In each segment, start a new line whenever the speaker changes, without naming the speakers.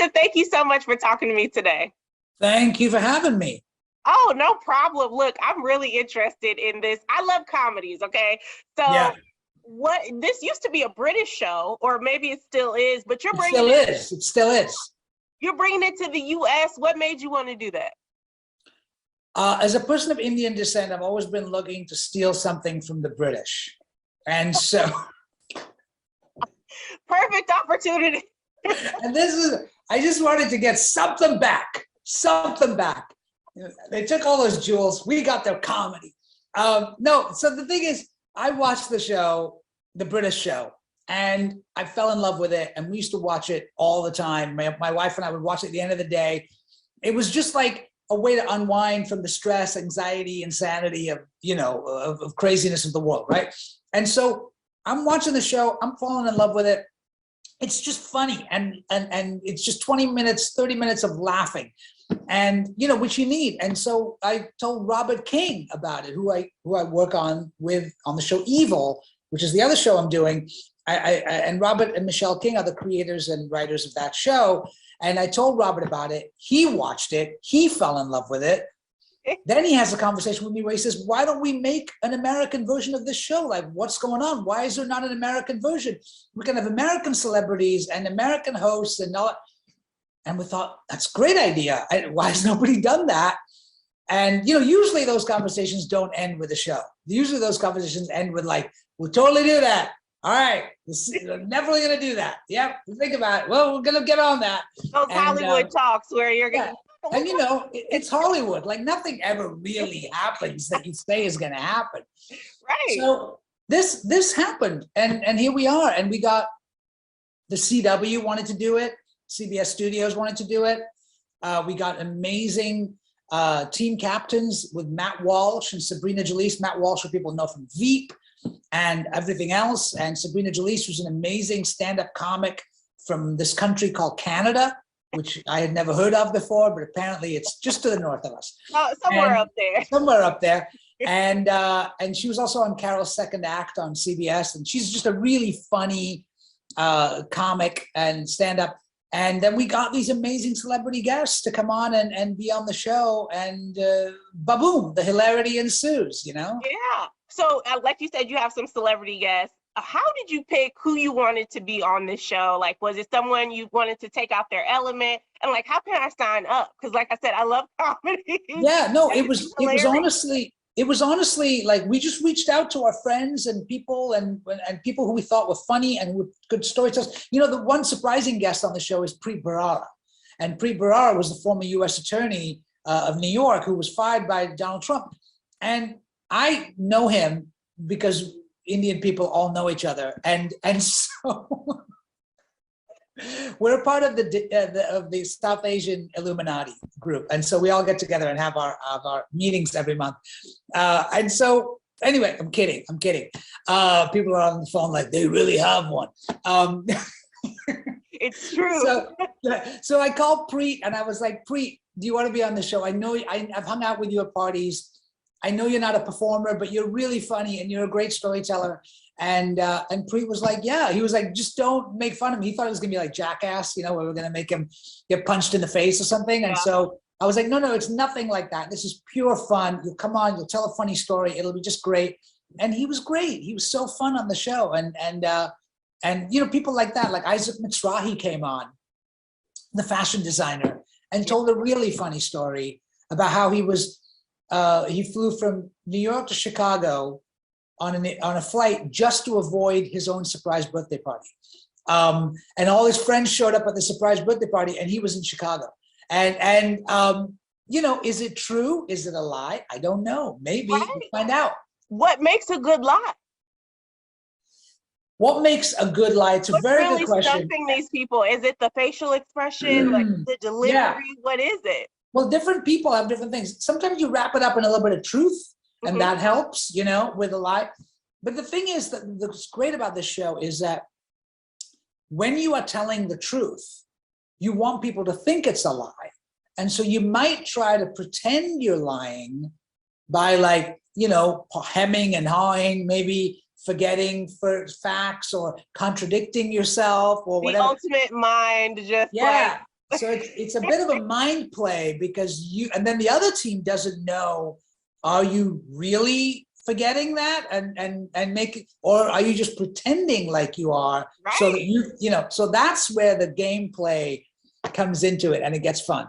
Jason, thank you so much for talking to me today.
Thank you for having me.
Oh, no problem. Look, I'm really interested in this. I love comedies, okay?
Yeah,
So what this used to be a British show, or maybe it still is, but
it still is. It still is.
you're bringing it to the US. What made you want to do that?
As a person of Indian descent, I've always been looking to steal something from the British. And so,
Perfect opportunity.
and this is, I just wanted to get something back, something back. They took all those jewels. We got their comedy. No, so the thing is, I watched the show, the British show, and I fell in love with it. And we used to watch it all the time. My wife and I would watch it at the end of the day. It was just like a way to unwind from the stress, anxiety, insanity of, of craziness of the world, right? And so I'm watching the show. I'm falling in love with it. It's just funny, and it's just 20 minutes, 30 minutes of laughing, and which you need. And so I told Robert King about it, who I work on the show Evil, which is the other show I'm doing. And Robert and Michelle King are the creators and writers of that show. And I told Robert about it. He watched it. He fell in love with it. Then he has a conversation with me where he says, why don't we make an American version of this show? Like, what's going on? Why is there not an American version? We can have American celebrities and American hosts and all that. And we thought, that's a great idea. Why has nobody done that? And, usually those conversations don't end with a show. Usually those conversations end with like, we'll totally do that. All right, we're never going to do that. Yep, think about it. Well, we're going to get on that.
Those Hollywood talks where you're going to.
And it's Hollywood. Like nothing ever really happens that you say is going to happen.
Right.
So this happened, and here we are. And we got the CW wanted to do it. CBS Studios wanted to do it. We got amazing team captains with Matt Walsh and Sabrina Jalise. Matt Walsh, who people know from Veep and everything else. And Sabrina Jalise was an amazing stand-up comic from this country called Canada, which I had never heard of before, but apparently it's just to the north of us.
Oh, somewhere up there.
Somewhere up there. And she was also on Carol's Second Act on CBS, and she's just a really funny comic and stand-up. And then we got these amazing celebrity guests to come on and be on the show, and ba-boom, the hilarity ensues,
Yeah. So like you said, you have some celebrity guests. How did you pick who you wanted to be on this show? Like, was it someone you wanted to take out their element? And like, how can I sign up? Because like I said, I love comedy.
Yeah, no, it was honestly like we just reached out to our friends and people and people who we thought were funny and with good storytellers. The one surprising guest on the show is Preet Bharara. And Preet Bharara was the former US attorney of New York who was fired by Donald Trump. And I know him because Indian people all know each other, and so we're a part of the South Asian Illuminati group, and so we all get together and have our meetings every month. And so anyway, I'm kidding. People are on the phone like they really have one.
It's true.
So I called Preet and I was like, Preet, do you want to be on the show? I know I've hung out with you at parties. I know you're not a performer, but you're really funny and you're a great storyteller. And Preet was like, yeah. He was like, just don't make fun of me. He thought it was gonna be like Jackass, where we're gonna make him get punched in the face or something. Yeah. And so I was like, no, it's nothing like that. This is pure fun. You'll come on, you'll tell a funny story. It'll be just great. And he was great. He was so fun on the show. And people like that, like Isaac Mizrahi came on, the fashion designer, and told a really funny story about how he flew from New York to Chicago on a flight just to avoid his own surprise birthday party. And all his friends showed up at the surprise birthday party and he was in Chicago. And is it true? Is it a lie? I don't know. Maybe we'll find out.
What makes a good lie?
What makes a good lie? It's a very
really
good question.
Stumping these people? Is it the facial expression, like the delivery? Yeah. What is it?
Well, different people have different things. Sometimes you wrap it up in a little bit of truth, and that helps, with a lie. But the thing is that what's great about this show is that when you are telling the truth, you want people to think it's a lie. And so you might try to pretend you're lying by hemming and hawing, maybe forgetting facts or contradicting yourself or whatever.
The ultimate mind just
So it's a bit of a mind play because and then the other team doesn't know, are you really forgetting that and make it, or are you just pretending like you are, so that so that's where the gameplay comes into it and it gets fun.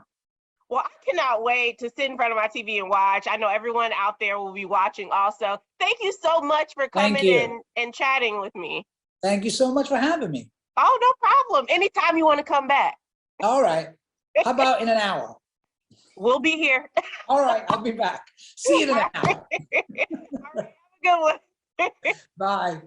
Well, I cannot wait to sit in front of my TV and watch. I know everyone out there will be watching also. Thank you so much for coming in and chatting with me.
Thank you so much for having me.
Oh, no problem. Anytime you want to come back.
All right. How about in an hour?
We'll be here.
All right, I'll be back. See you in an hour.
All right, have a good one.
Bye.